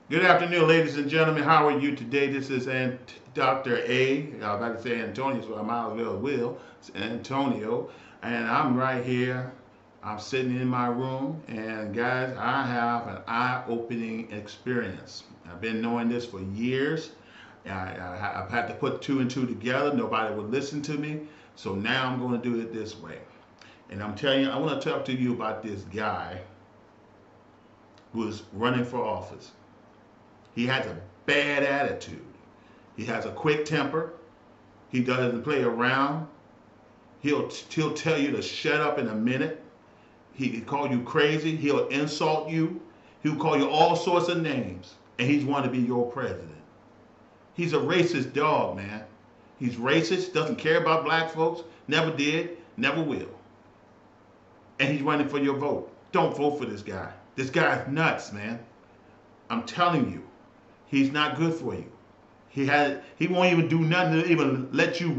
Good afternoon, ladies and gentlemen. How are you today? This is Dr. A. I was about to say Antonio, so I might as well will. It's Antonio. And I'm right here. I'm sitting in my room. And guys, I have an eye-opening experience. I've been knowing this for years. I've had to put two and two together. Nobody would listen to me. So now I'm going to do it this way. And I'm telling you, I want to talk to you about this guy who is running for office. He has a bad attitude. He has a quick temper. He doesn't play around. He'll tell you to shut up in a minute. He can call you crazy. He'll insult you. He'll call you all sorts of names. And he's want to be your president. He's a racist dog, man. He's racist, doesn't care about black folks, never did, never will. And he's running for your vote. Don't vote for this guy. This guy's nuts, man. I'm telling you. He's not good for you. He won't even do nothing to even let you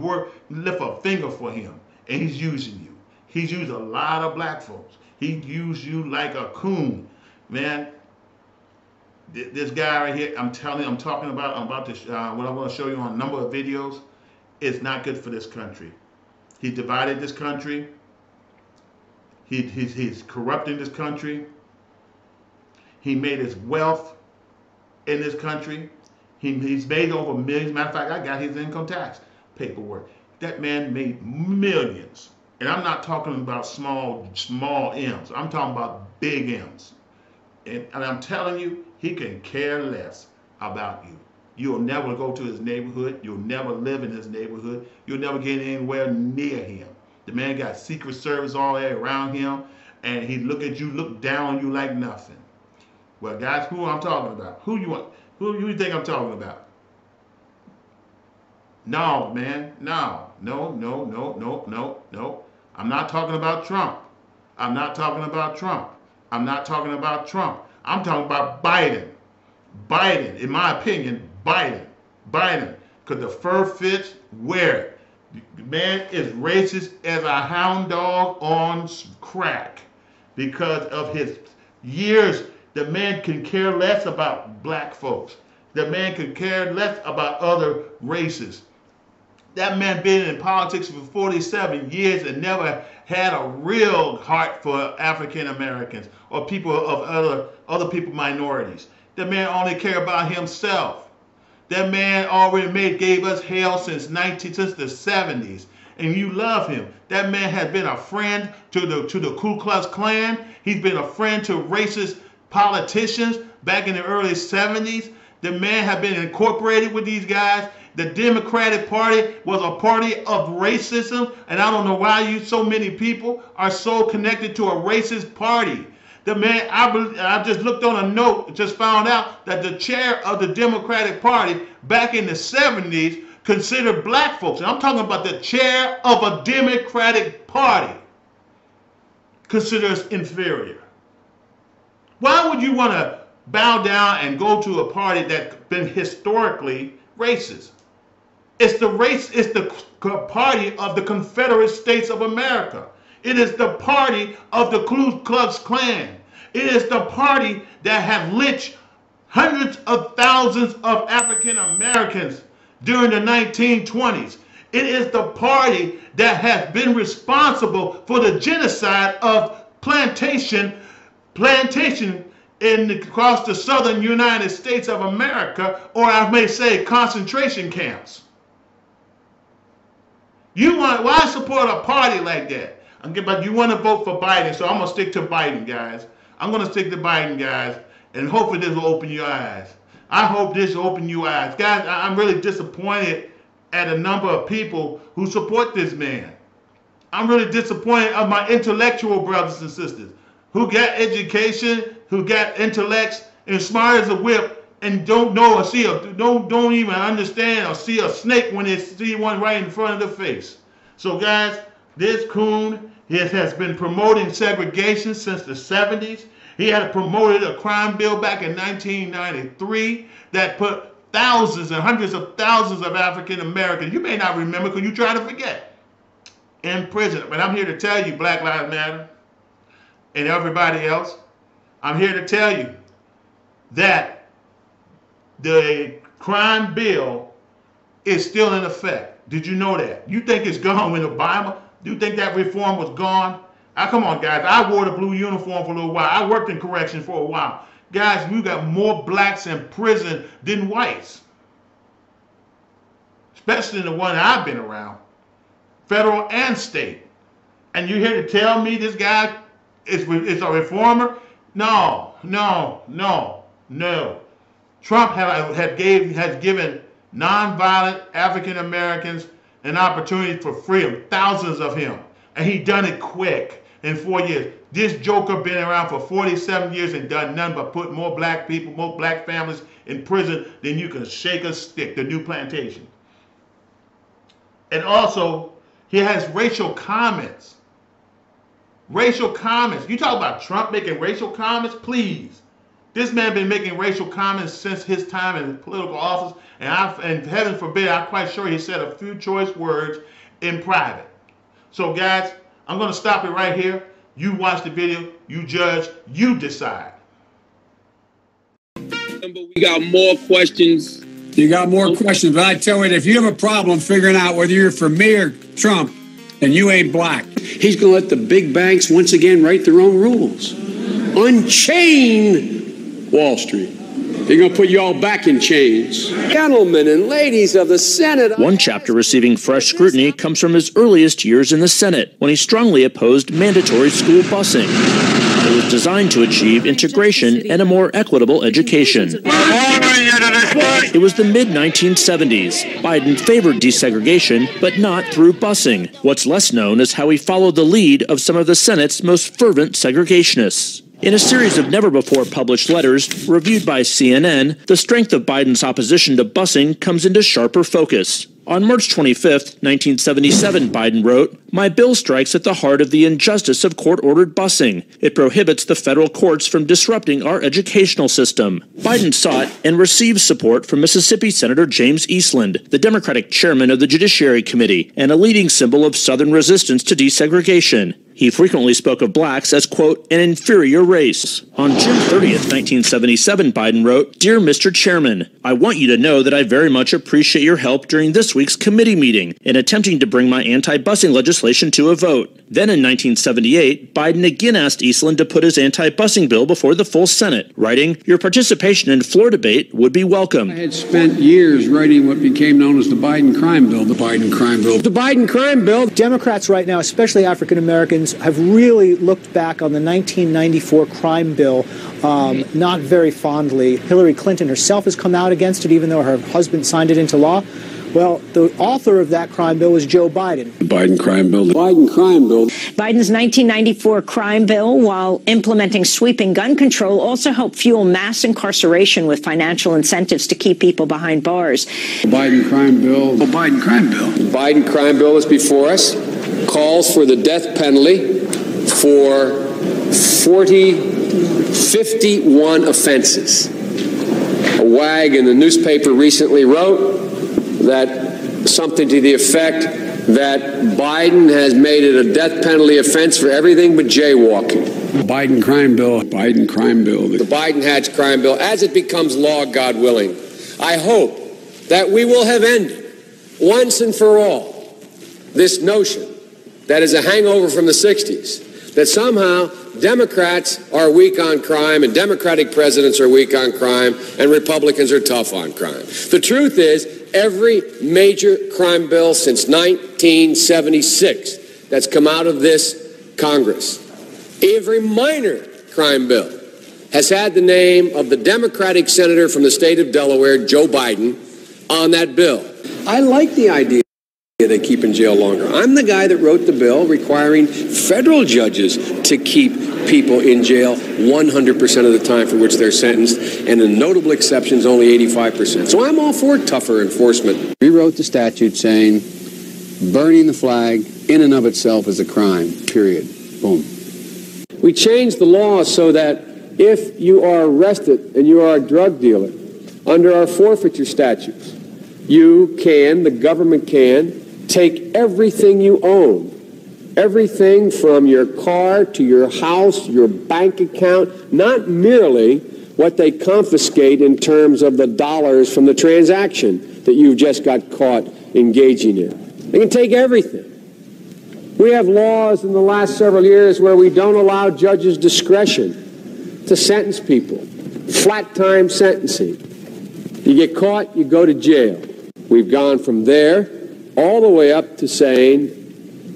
lift a finger for him. And he's using you. He's used a lot of black folks. He used you like a coon. Man, this guy right here, I'm talking about what I'm going to show you on a number of videos. It's not good for this country. He divided this country. He's corrupting this country. He made his wealth in this country. He's made over millions. Matter of fact, I got his income tax paperwork. That man made millions. And I'm not talking about small M's. I'm talking about big M's. And I'm telling you, he can care less about you. You'll never go to his neighborhood. You'll never live in his neighborhood. You'll never get anywhere near him. The man got Secret Service all around him. And he look down on you like nothing. Well, guys, who I'm talking about? Who you think I'm talking about? No, man. No. I'm not talking about Trump. I'm not talking about Trump. I'm not talking about Trump. I'm talking about Biden. Biden, in my opinion, Biden. Because the fur fits, wear it. The man is racist as a hound dog on crack because of his years. The man can care less about black folks. The man can care less about other races. That man been in politics for 47 years and never had a real heart for African Americans or people of other people minorities. The man only care about himself. That man already gave us hell since the 70s. And you love him. That man has been a friend to the Ku Klux Klan. He's been a friend to racist politicians back in the early 70s. The man had been incorporated with these guys. The Democratic Party was a party of racism, and I don't know why so many people are so connected to a racist party. The man, I just looked on a note, just found out that the chair of the Democratic Party back in the 70s considered black folks, and I'm talking about the chair of a Democratic Party, considers inferior. Why would you want to bow down and go to a party that's been historically racist? It's the party of the Confederate States of America. It is the party of the Ku Klux Klan. It is the party that have lynched hundreds of thousands of African Americans during the 1920s. It is the party that has been responsible for the genocide of plantation across the southern United States of America, or I may say concentration camps. Why support a party like that? But you want to vote for Biden, so I'm going to stick to Biden, guys. I'm going to stick to Biden, guys, and hopefully this will open your eyes. I hope this will open your eyes. Guys, I'm really disappointed at a number of people who support this man. I'm really disappointed of my intellectual brothers and sisters who got education, who got intellects, and smart as a whip, and don't know or see don't even understand or see a snake when they see one right in front of the face. So guys, this coon has been promoting segregation since the 70s. He had promoted a crime bill back in 1993 that put thousands and hundreds of thousands of African Americans, you may not remember because you try to forget, in prison. But I'm here to tell you, Black Lives Matter, and everybody else, I'm here to tell you that the crime bill is still in effect. Did you know that? You think it's gone in the Bible? Do you think that reform was gone? Come on, guys. I wore the blue uniform for a little while. I worked in correction for a while. Guys, we got more blacks in prison than whites. Especially the one I've been around. Federal and state. And you're here to tell me this guy is a reformer? No. Trump has given nonviolent African Americans an opportunity for freedom. Thousands of him. And he done it quick in 4 years. This joker been around for 47 years and done nothing but put more black people, more black families in prison than you can shake a stick, the new plantation. And also, he has racial comments. Racial comments. You talk about Trump making racial comments? Please. This man been making racial comments since his time in political office, and heaven forbid, I'm quite sure he said a few choice words in private. So guys, I'm going to stop it right here. You watch the video, you judge, you decide. But we got more questions. You got more questions, but I tell you, if you have a problem figuring out whether you're for me or Trump, and you ain't black. He's going to let the big banks once again write their own rules. Unchain Wall Street. They're going to put you all back in chains. Gentlemen and ladies of the Senate. One chapter receiving fresh scrutiny comes from his earliest years in the Senate, when he strongly opposed mandatory school busing. It was designed to achieve integration and a more equitable education. It was the mid-1970s. Biden favored desegregation, but not through busing. What's less known is how he followed the lead of some of the Senate's most fervent segregationists. In a series of never-before-published letters reviewed by CNN, the strength of Biden's opposition to busing comes into sharper focus. On March 25, 1977, Biden wrote, "My bill strikes at the heart of the injustice of court-ordered busing. It prohibits the federal courts from disrupting our educational system." Biden sought and received support from Mississippi Senator James Eastland, the Democratic chairman of the Judiciary Committee, and a leading symbol of Southern resistance to desegregation. He frequently spoke of blacks as, quote, an inferior race. On June 30th, 1977, Biden wrote, "Dear Mr. Chairman, I want you to know that I very much appreciate your help during this week's committee meeting in attempting to bring my anti-busing legislation to a vote." Then in 1978, Biden again asked Eastland to put his anti-busing bill before the full Senate, writing, "Your participation in the floor debate would be welcome." I had spent years writing what became known as the Biden crime bill. The Biden crime bill. The Biden crime bill. Democrats right now, especially African Americans, have really looked back on the 1994 crime bill not very fondly. Hillary Clinton herself has come out against it, even though her husband signed it into law. Well, the author of that crime bill was Joe Biden. The Biden crime bill. The Biden crime bill. Biden's 1994 crime bill, while implementing sweeping gun control, also helped fuel mass incarceration with financial incentives to keep people behind bars. The Biden crime bill. The Biden crime bill. The Biden crime bill is before us. Calls for the death penalty for 51 offenses. A wag in the newspaper recently wrote that something to the effect that Biden has made it a death penalty offense for everything but jaywalking. The Biden crime bill. Biden crime bill. The Biden-Hatch crime bill, as it becomes law, God willing, I hope that we will have ended once and for all this notion that is a hangover from the 60s, that somehow Democrats are weak on crime and Democratic presidents are weak on crime and Republicans are tough on crime. The truth is, every major crime bill since 1976 that's come out of this Congress, every minor crime bill has had the name of the Democratic senator from the state of Delaware, Joe Biden, on that bill. I like the idea they keep in jail longer. I'm the guy that wrote the bill requiring federal judges to keep people in jail 100% of the time for which they're sentenced, and in notable exceptions, only 85%. So I'm all for tougher enforcement. We wrote the statute saying burning the flag in and of itself is a crime, period. Boom. We changed the law so that if you are arrested and you are a drug dealer, under our forfeiture statutes, you can, the government can, take everything you own, everything from your car to your house, your bank account, not merely what they confiscate in terms of the dollars from the transaction that you just got caught engaging in. They can take everything. We have laws in the last several years where we don't allow judges discretion to sentence people. Flat time sentencing. You get caught, you go to jail. We've gone from there all the way up to saying,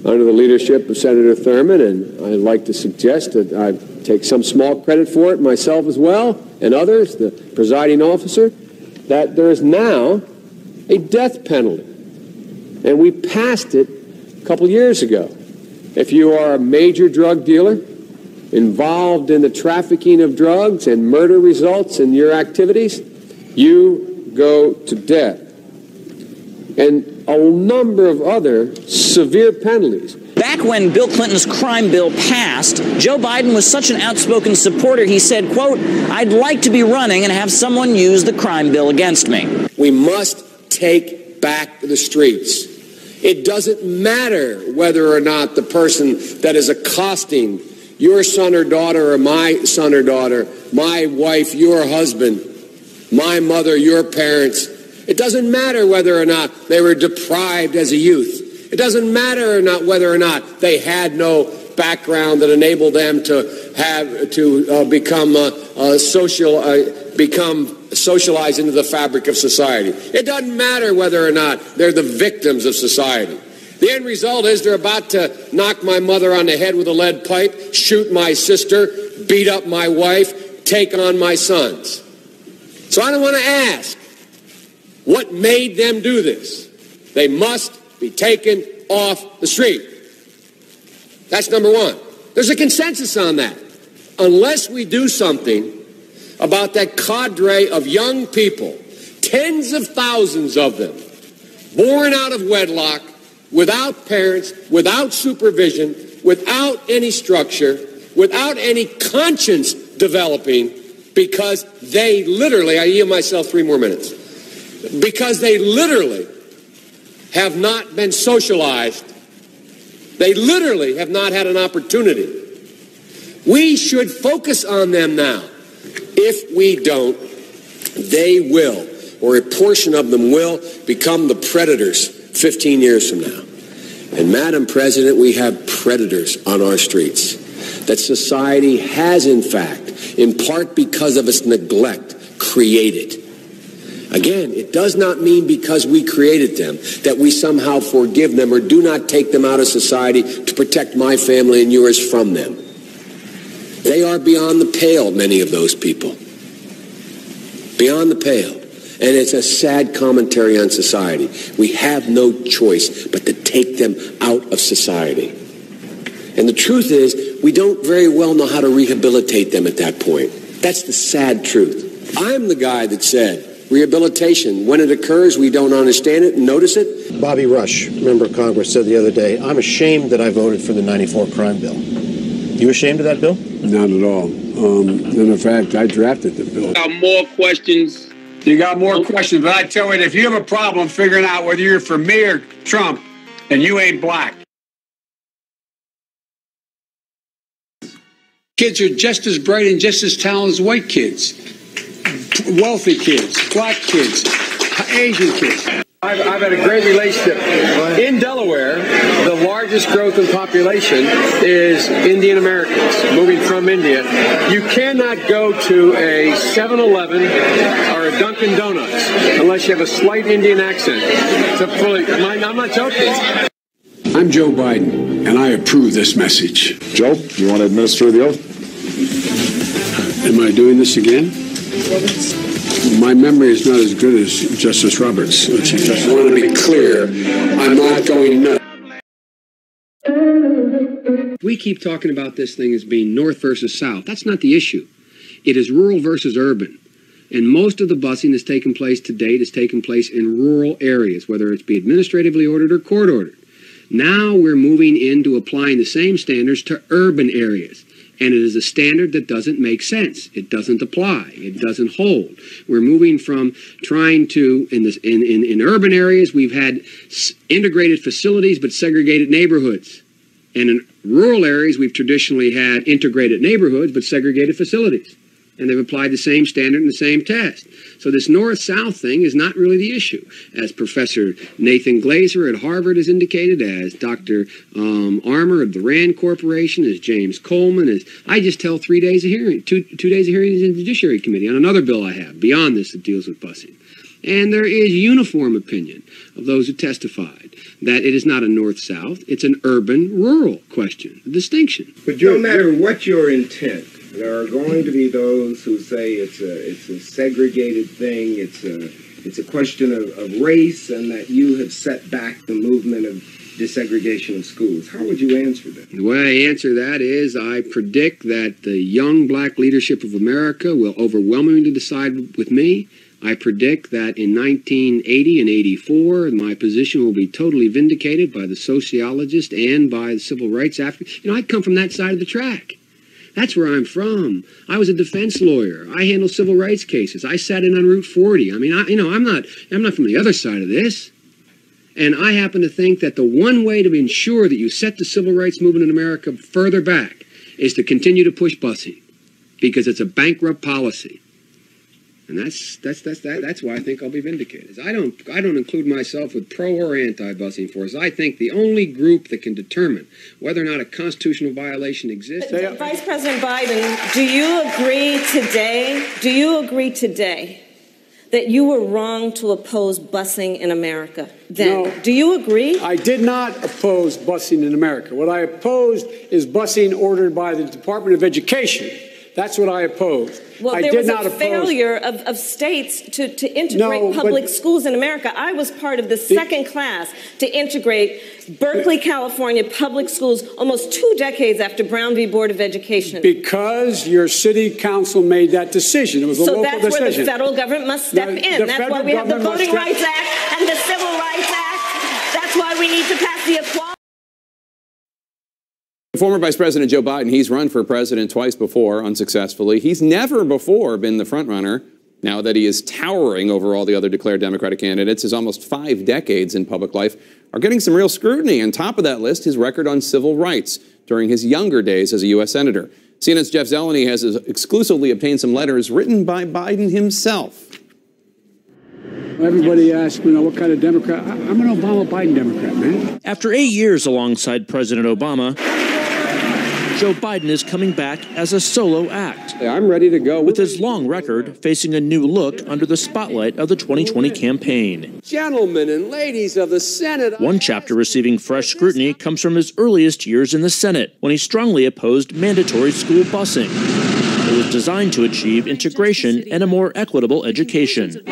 under the leadership of Senator Thurmond, and I'd like to suggest that I take some small credit for it myself as well, and others, the presiding officer, that there is now a death penalty. And we passed it a couple years ago. If you are a major drug dealer involved in the trafficking of drugs and murder results in your activities, you go to death. And a number of other severe penalties. Back when Bill Clinton's crime bill passed, Joe Biden was such an outspoken supporter, he said, quote, "I'd like to be running and have someone use the crime bill against me." We must take back the streets. It doesn't matter whether or not the person that is accosting your son or daughter or my son or daughter, my wife, your husband, my mother, your parents. It doesn't matter whether or not they were deprived as a youth. It doesn't matter or not whether or not they had no background that enabled them to become socialized into the fabric of society. It doesn't matter whether or not they're the victims of society. The end result is they're about to knock my mother on the head with a lead pipe, shoot my sister, beat up my wife, take on my sons. So I don't want to ask, what made them do this? They must be taken off the street. That's number one. There's a consensus on that. Unless we do something about that cadre of young people, tens of thousands of them, born out of wedlock, without parents, without supervision, without any structure, without any conscience developing, because they literally, I yield myself 3 more minutes, because they literally have not been socialized. They literally have not had an opportunity. We should focus on them now. If we don't, they will, or a portion of them will, become the predators 15 years from now. And Madam President, we have predators on our streets that society has, in fact, in part because of its neglect, created. Again, it does not mean because we created them that we somehow forgive them or do not take them out of society to protect my family and yours from them. They are beyond the pale, many of those people. Beyond the pale. And it's a sad commentary on society. We have no choice but to take them out of society. And the truth is, we don't very well know how to rehabilitate them at that point. That's the sad truth. I'm the guy that said, rehabilitation, when it occurs, we don't understand it and notice it. Bobby Rush, member of Congress, said the other day, I'm ashamed that I voted for the 94 crime bill. You ashamed of that bill? Not at all. In fact, I drafted the bill. Got more questions. You got more questions, but I tell you, if you have a problem figuring out whether you're for me or Trump, then you ain't black. Kids are just as bright and just as talented as white kids. Wealthy kids, black kids, Asian kids. I've had a great relationship. In Delaware, the largest growth in population is Indian Americans moving from India. You cannot go to a 7-Eleven or a Dunkin' Donuts unless you have a slight Indian accent. I'm not joking. I'm Joe Biden, and I approve this message. Joe, you want to administer the oath? Am I doing this again? My memory is not as good as Justice Roberts. I want to be clear. I'm not going nuts. We keep talking about this thing as being north versus south. That's not the issue. It is rural versus urban. And most of the busing that's taken place to date has taken place in rural areas, whether it's be administratively ordered or court ordered. Now we're moving into applying the same standards to urban areas. And it is a standard that doesn't make sense. It doesn't apply. It doesn't hold. We're moving from trying to, in urban areas, we've had integrated facilities but segregated neighborhoods. And in rural areas, we've traditionally had integrated neighborhoods but segregated facilities. And they've applied the same standard and the same test. So this north-south thing is not really the issue. As Professor Nathan Glazer at Harvard has indicated, as Dr. Armour of the Rand Corporation, as James Coleman, as I just tell 3 days of hearing, two days of hearings in the Judiciary Committee on another bill I have, beyond this that deals with busing. And there is uniform opinion of those who testified that it is not a north-south, it's an urban-rural question, a distinction. But no matter what your intent, there are going to be those who say it's a segregated thing, it's a question of race, and that you have set back the movement of desegregation of schools. How would you answer that? The way I answer that is I predict that the young black leadership of America will overwhelmingly decide with me. I predict that in 1980 and 84, my position will be totally vindicated by the sociologist and by the civil rights advocate. You know, I come from that side of the track. That's where I'm from. I was a defense lawyer. I handle civil rights cases. I sat in on Route 40. I mean, I'm not from the other side of this. And I happen to think that the one way to ensure that you set the civil rights movement in America further back is to continue to push busing, because it's a bankrupt policy. And that's why I think I'll be vindicated. I don't include myself with pro or anti-busing forces. I think the only group that can determine whether or not a constitutional violation exists. Vice President Biden, do you agree today that you were wrong to oppose busing in America then? No, do you agree? I did not oppose busing in America. What I opposed is busing ordered by the Department of Education. That's what I opposed. Well, there was a failure of states to integrate public schools in America. I was part of the second class to integrate Berkeley, California public schools almost 2 decades after Brown v. Board of Education. Because your city council made that decision. It was a local decision. So that's where the federal government must step in. That's why we have the Voting Rights Act and the Civil Rights Act. That's why we need to pass the Equality. Former Vice President Joe Biden, he's run for president twice before, unsuccessfully. He's never before been the front runner. Now that he is towering over all the other declared Democratic candidates, his almost 5 decades in public life are getting some real scrutiny. On top of that list, his record on civil rights during his younger days as a U.S. Senator. CNN's Jeff Zeleny has exclusively obtained some letters written by Biden himself. Everybody asks me, what kind of Democrat? I'm an Obama-Biden Democrat, man. After 8 years alongside President Obama, Joe Biden is coming back as a solo act. I'm ready to go. With his long record facing a new look under the spotlight of the 2020 campaign. Gentlemen and ladies of the Senate. One chapter receiving fresh scrutiny comes from his earliest years in the Senate, when he strongly opposed mandatory school busing. It was designed to achieve integration and a more equitable education.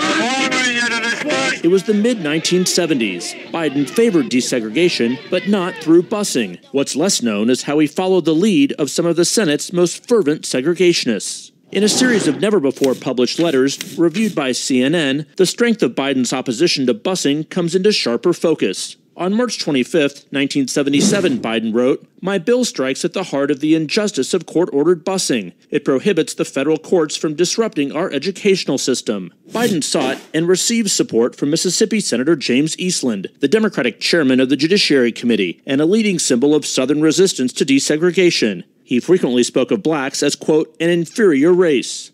It was the mid-1970s. Biden favored desegregation, but not through busing. What's less known is how he followed the lead of some of the Senate's most fervent segregationists. In a series of never-before-published letters reviewed by CNN, the strength of Biden's opposition to busing comes into sharper focus. On March 25, 1977, Biden wrote, "My bill strikes at the heart of the injustice of court-ordered busing. It prohibits the federal courts from disrupting our educational system." Biden sought and received support from Mississippi Senator James Eastland, the Democratic chairman of the Judiciary Committee, and a leading symbol of Southern resistance to desegregation. He frequently spoke of blacks as, quote, an inferior race.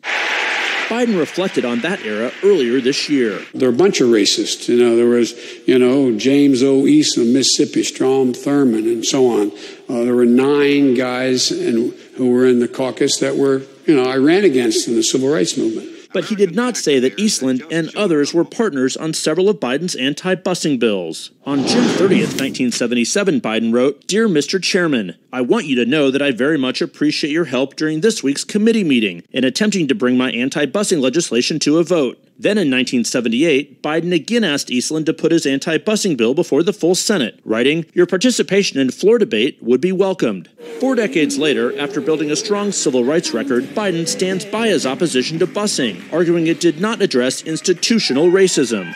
Biden reflected on that era earlier this year. They're a bunch of racists. There was, James O. East of Mississippi, Strom Thurmond, and so on. There were 9 guys who were in the caucus that were, I ran against in the civil rights movement. But he did not say that Eastland and others were partners on several of Biden's anti-busing bills. On June 30th, 1977, Biden wrote, "Dear Mr. Chairman, I want you to know that I very much appreciate your help during this week's committee meeting in attempting to bring my anti-busing legislation to a vote." Then in 1978, Biden again asked Eastland to put his anti-busing bill before the full Senate, writing, "Your participation in floor debate would be welcomed." 4 decades later, after building a strong civil rights record, Biden stands by his opposition to busing, arguing it did not address institutional racism.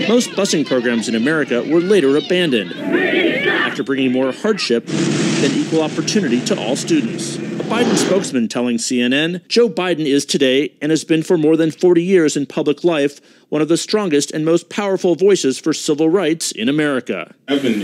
Most busing programs in America were later abandoned, after bringing more hardship than equal opportunity to all students. A Biden spokesman telling CNN, "Joe Biden is today, and has been for more than 40 years in public life, one of the strongest and most powerful voices for civil rights in America."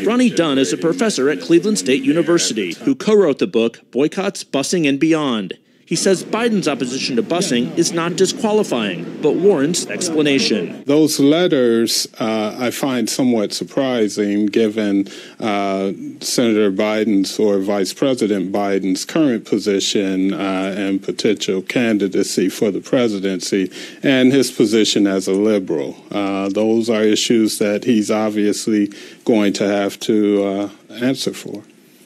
Ronnie Dunn is a professor at Cleveland State University who co-wrote the book Boycotts, Busing, and Beyond. He says Biden's opposition to busing is not disqualifying, but warrants explanation. Those letters I find somewhat surprising given Senator Biden's or Vice President Biden's current position and potential candidacy for the presidency and his position as a liberal. Those are issues that he's obviously going to have to answer for.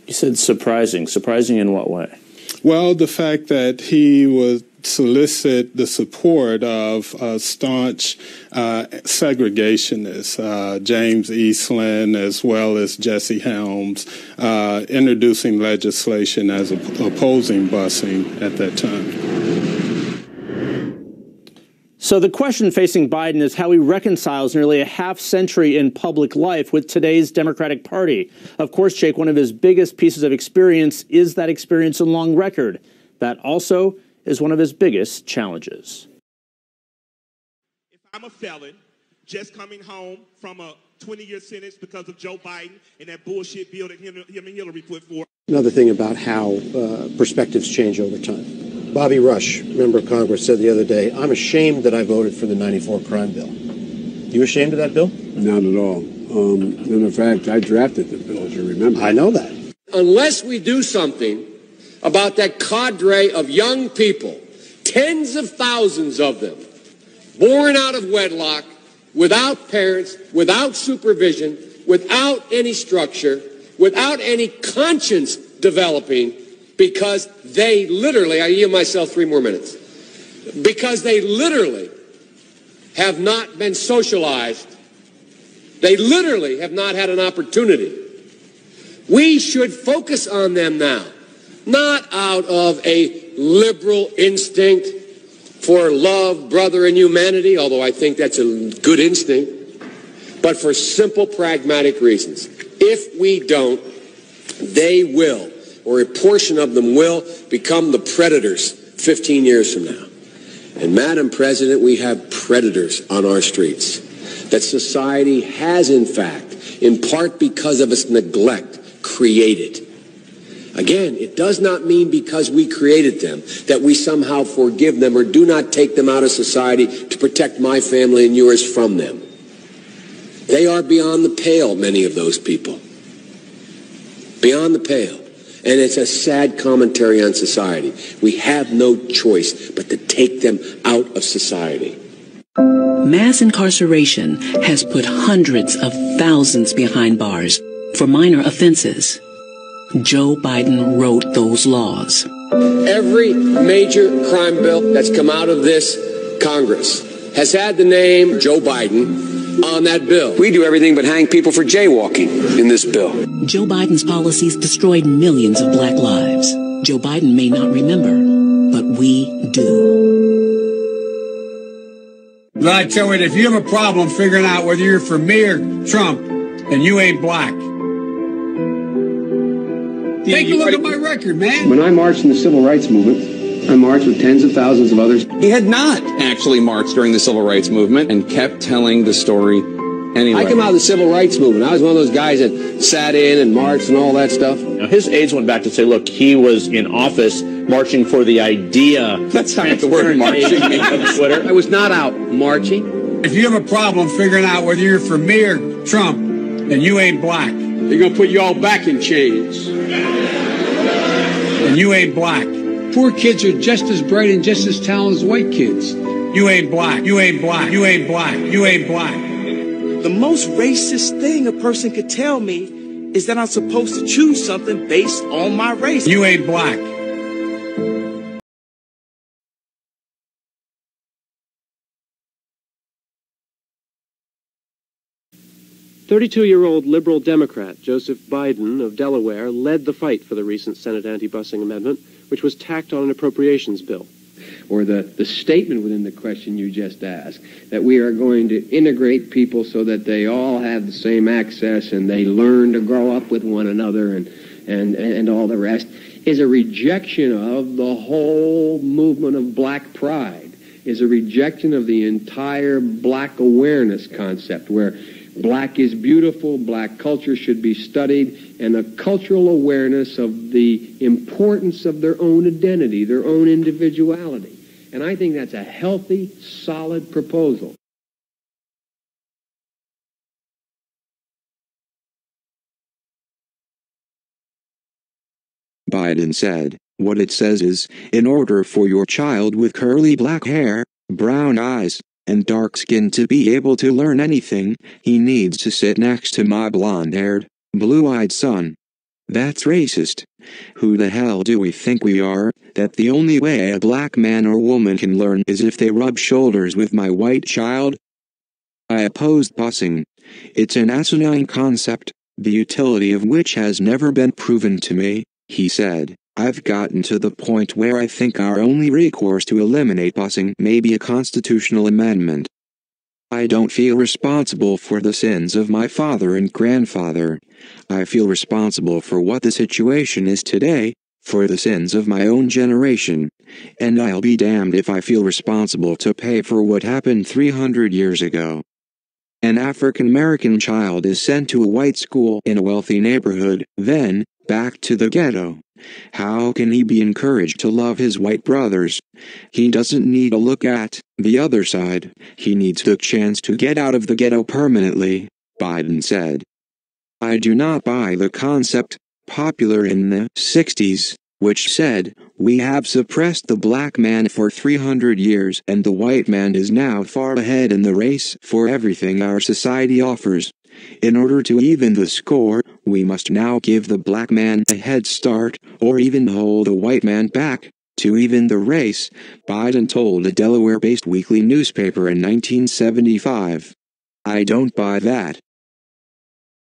You said surprising. Surprising in what way? Well, the fact that he would solicit the support of staunch segregationists, James Eastland as well as Jesse Helms, introducing legislation as opposing busing at that time. So the question facing Biden is how he reconciles nearly a half century in public life with today's Democratic Party. Of course, Jake, one of his biggest pieces of experience is that experience and long record. That also is one of his biggest challenges. If I'm a felon just coming home from a 20-year sentence because of Joe Biden and that bullshit bill that him and Hillary put forth. Another thing about how perspectives change over time. Bobby Rush, member of Congress, said the other day, I'm ashamed that I voted for the 94 crime bill. You ashamed of that bill? Not at all. In fact, I drafted the bill, as you remember. I know that. Unless we do something about that cadre of young people, tens of thousands of them, born out of wedlock, without parents, without supervision, without any structure, without any conscience developing, because they literally, I yield myself 3 more minutes, because they literally have not been socialized. They literally have not had an opportunity. We should focus on them now, not out of a liberal instinct for love, brother, and humanity, although I think that's a good instinct, but for simple, pragmatic reasons. If we don't, they will, or a portion of them will, become the predators 15 years from now. And Madam President, we have predators on our streets that society has, in fact, in part because of its neglect, created. Again, it does not mean because we created them that we somehow forgive them or do not take them out of society to protect my family and yours from them. They are beyond the pale, many of those people. Beyond the pale. And it's a sad commentary on society. We have no choice but to take them out of society. Mass incarceration has put hundreds of thousands behind bars for minor offenses. Joe Biden wrote those laws. Every major crime bill that's come out of this Congress has had the name Joe Biden on that bill. We do everything but hang people for jaywalking in this bill. Joe Biden's policies destroyed millions of black lives. Joe Biden may not remember, but we do. But I tell you, if you have a problem figuring out whether you're for me or Trump, and you ain't black. Take a look at my record, man. When I marched in the civil rights movement, I marched with tens of thousands of others. He had not actually marched during the civil rights movement and kept telling the story anyway. I came out of the civil rights movement. I was one of those guys that sat in and marched and all that stuff. Now, his aides went back to say, look, he was in office marching for the idea. That's not the word marching on Twitter. I was not out marching. If you have a problem figuring out whether you're for me or Trump, and you ain't black, they're going to put you all back in chains. And you ain't black. Poor kids are just as bright and just as talented as white kids. You ain't black. You ain't black. You ain't black. You ain't black. The most racist thing a person could tell me is that I'm supposed to choose something based on my race. You ain't black. "32-year-old liberal Democrat Joseph Biden of Delaware led the fight for the recent Senate anti-busing amendment, which was tacked on an appropriations bill. Or the statement within the question you just asked, that we are going to integrate people so that they all have the same access and they learn to grow up with one another and all the rest, is a rejection of the whole movement of black pride, is a rejection of the entire black awareness concept, where Black is beautiful, black culture should be studied, and a cultural awareness of the importance of their own identity, their own individuality. And I think that's a healthy, solid proposal. Biden said, "What it says is, in order for your child with curly black hair, brown eyes, and dark skin to be able to learn anything, he needs to sit next to my blonde-haired, blue-eyed son. That's racist. Who the hell do we think we are, that the only way a black man or woman can learn is if they rub shoulders with my white child? I oppose busing. It's an asinine concept, the utility of which has never been proven to me," he said. "I've gotten to the point where I think our only recourse to eliminate busing may be a constitutional amendment. I don't feel responsible for the sins of my father and grandfather. I feel responsible for what the situation is today, for the sins of my own generation. And I'll be damned if I feel responsible to pay for what happened 300 years ago. An African-American child is sent to a white school in a wealthy neighborhood, then, back to the ghetto. How can he be encouraged to love his white brothers? He doesn't need to look at the other side. He needs the chance to get out of the ghetto permanently," Biden said. "I do not buy the concept, popular in the 60s, which said, we have suppressed the black man for 300 years and the white man is now far ahead in the race for everything our society offers. In order to even the score, we must now give the black man a head start, or even hold the white man back, to even the race," Biden told a Delaware-based weekly newspaper in 1975. "I don't buy that."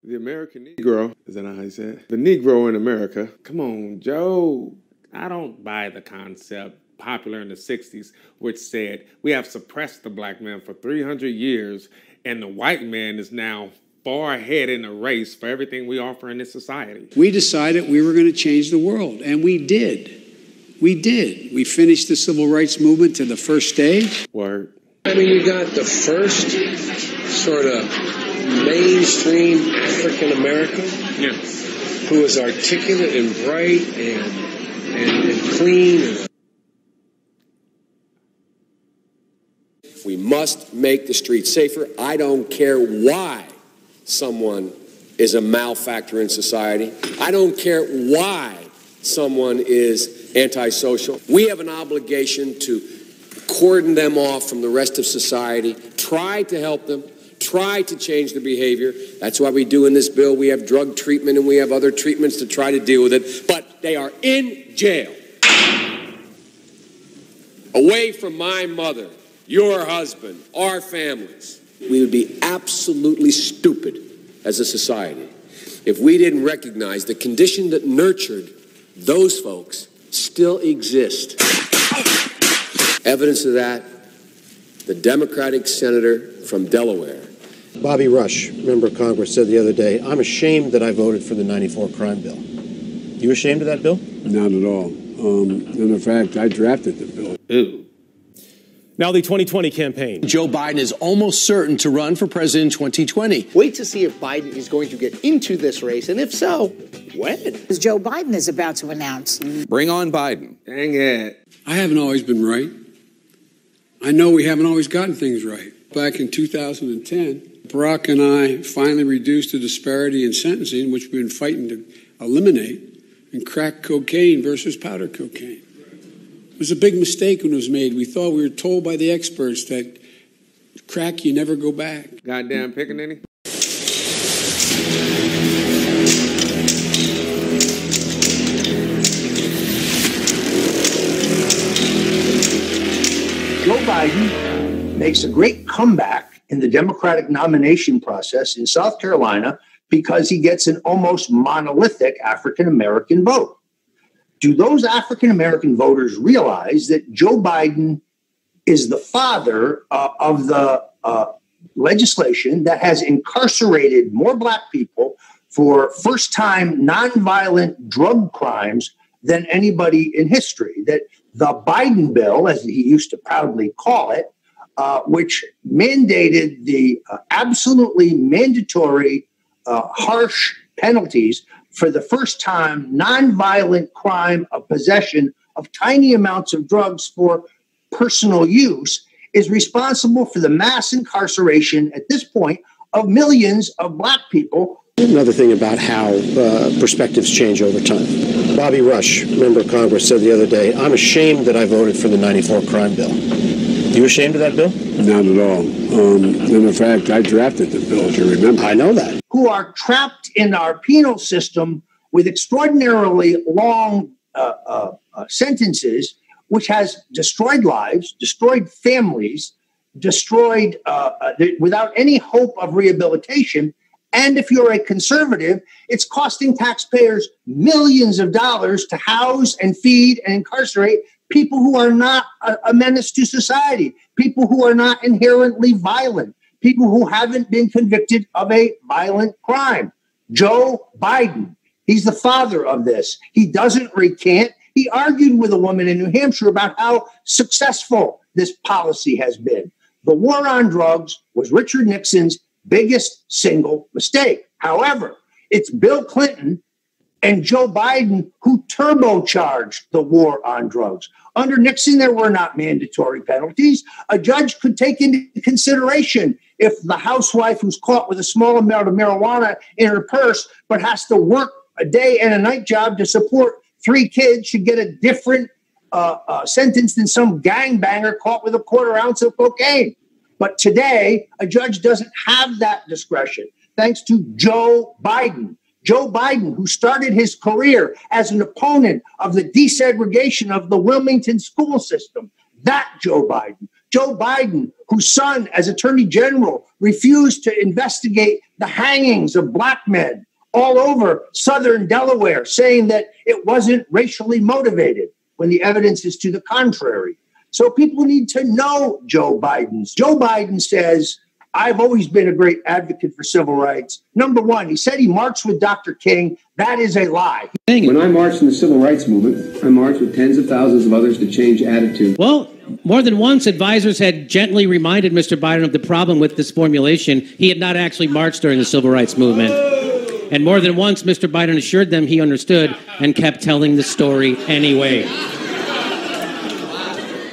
The American Negro, is that how he said? The Negro in America. Come on, Joe. I don't buy the concept, popular in the 60s, which said, we have suppressed the black man for 300 years, and the white man is now far ahead in the race for everything we offer in this society. We decided we were going to change the world, and we did. We did. We finished the civil rights movement to the first stage. Word. I mean, you got the first sort of mainstream African American who is articulate and bright and clean. We must make the streets safer. I don't care why someone is a malefactor in society. I don't care why someone is antisocial. We have an obligation to cordon them off from the rest of society, try to help them, try to change their behavior. That's why we do in this bill. We have drug treatment and we have other treatments to try to deal with it. But they are in jail. Away from my mother, your husband, our families. We would be absolutely stupid as a society if we didn't recognize the condition that nurtured those folks still exist. Evidence of that, the Democratic senator from Delaware. Bobby Rush, member of Congress, said the other day, "I'm ashamed that I voted for the '94 crime bill." You ashamed of that bill? Not at all. In fact, I drafted the bill. Ew. Now the 2020 campaign. Joe Biden is almost certain to run for president in 2020. Wait to see if Biden is going to get into this race, and if so, when? As Joe Biden is about to announce. Bring on Biden. Dang it. I haven't always been right. I know we haven't always gotten things right. Back in 2010, Barack and I finally reduced the disparity in sentencing, which we've been fighting to eliminate, in crack cocaine versus powder cocaine. It was a big mistake when it was made. We thought we were told by the experts that crack, you never go back. Goddamn pickaninny. Joe Biden makes a great comeback in the Democratic nomination process in South Carolina because he gets an almost monolithic African-American vote. Do those African-American voters realize that Joe Biden is the father of the legislation that has incarcerated more black people for first-time nonviolent drug crimes than anybody in history? That the Biden bill, as he used to proudly call it, which mandated the absolutely mandatory harsh penalties for the first time nonviolent crime of possession of tiny amounts of drugs for personal use, is responsible for the mass incarceration at this point of millions of black people. Another thing about how perspectives change over time. Bobby Rush, member of Congress, said the other day, I'm ashamed that I voted for the 94 crime bill. You ashamed of that bill? Not at all. In fact, I drafted the bill, if you remember. I know that. Who are trapped in our penal system with extraordinarily long sentences, which has destroyed lives, destroyed families, destroyed without any hope of rehabilitation. And if you're a conservative, it's costing taxpayers millions of dollars to house and feed and incarcerate people who are not a menace to society, people who are not inherently violent, people who haven't been convicted of a violent crime. Joe Biden, he's the father of this. He doesn't recant. He argued with a woman in New Hampshire about how successful this policy has been. The war on drugs was Richard Nixon's biggest single mistake. However, it's Bill Clinton and Joe Biden who turbocharged the war on drugs. Under Nixon, there were not mandatory penalties. A judge could take into consideration if the housewife who's caught with a small amount of marijuana in her purse but has to work a day and a night job to support 3 kids should get a different sentence than some gangbanger caught with a quarter ounce of cocaine. But today, a judge doesn't have that discretion, thanks to Joe Biden. Joe Biden, who started his career as an opponent of the desegregation of the Wilmington school system. That Joe Biden. Joe Biden, whose son, as Attorney General, refused to investigate the hangings of black men all over southern Delaware, saying that it wasn't racially motivated when the evidence is to the contrary. So people need to know Joe Biden. Joe Biden says, I've always been a great advocate for civil rights. Number one, he said he marched with Dr. King. That is a lie. When I marched in the civil rights movement, I marched with tens of thousands of others to change attitude. Well, more than once, advisors had gently reminded Mr. Biden of the problem with this formulation. He had not actually marched during the civil rights movement. And more than once, Mr. Biden assured them he understood and kept telling the story anyway.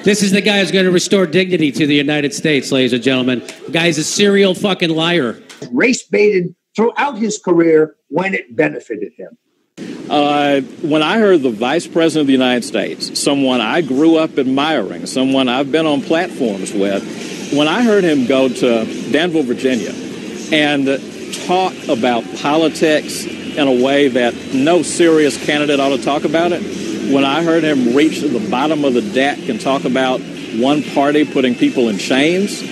This is the guy who's going to restore dignity to the United States, ladies and gentlemen. The guy's a serial fucking liar. Race-baited throughout his career when it benefited him. When I heard the Vice President of the United States, someone I grew up admiring, someone I've been on platforms with, when I heard him go to Danville, Virginia, and talk about politics in a way that no serious candidate ought to talk about it, when I heard him reach to the bottom of the deck and talk about one party putting people in chains,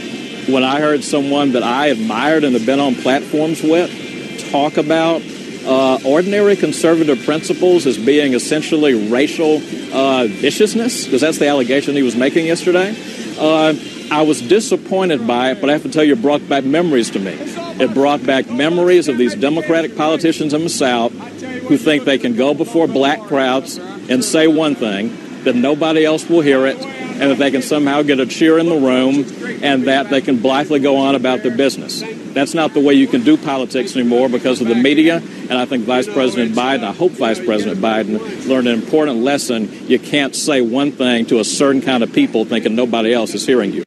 when I heard someone that I admired and have been on platforms with talk about ordinary conservative principles as being essentially racial viciousness, because that's the allegation he was making yesterday, I was disappointed by it, but I have to tell you, it brought back memories to me. It brought back memories of these Democratic politicians in the South who think they can go before black crowds and say one thing, that nobody else will hear it, and that they can somehow get a cheer in the room, and that they can blithely go on about their business. That's not the way you can do politics anymore because of the media, and I think Vice President Biden, I hope Vice President Biden learned an important lesson. You can't say one thing to a certain kind of people thinking nobody else is hearing you.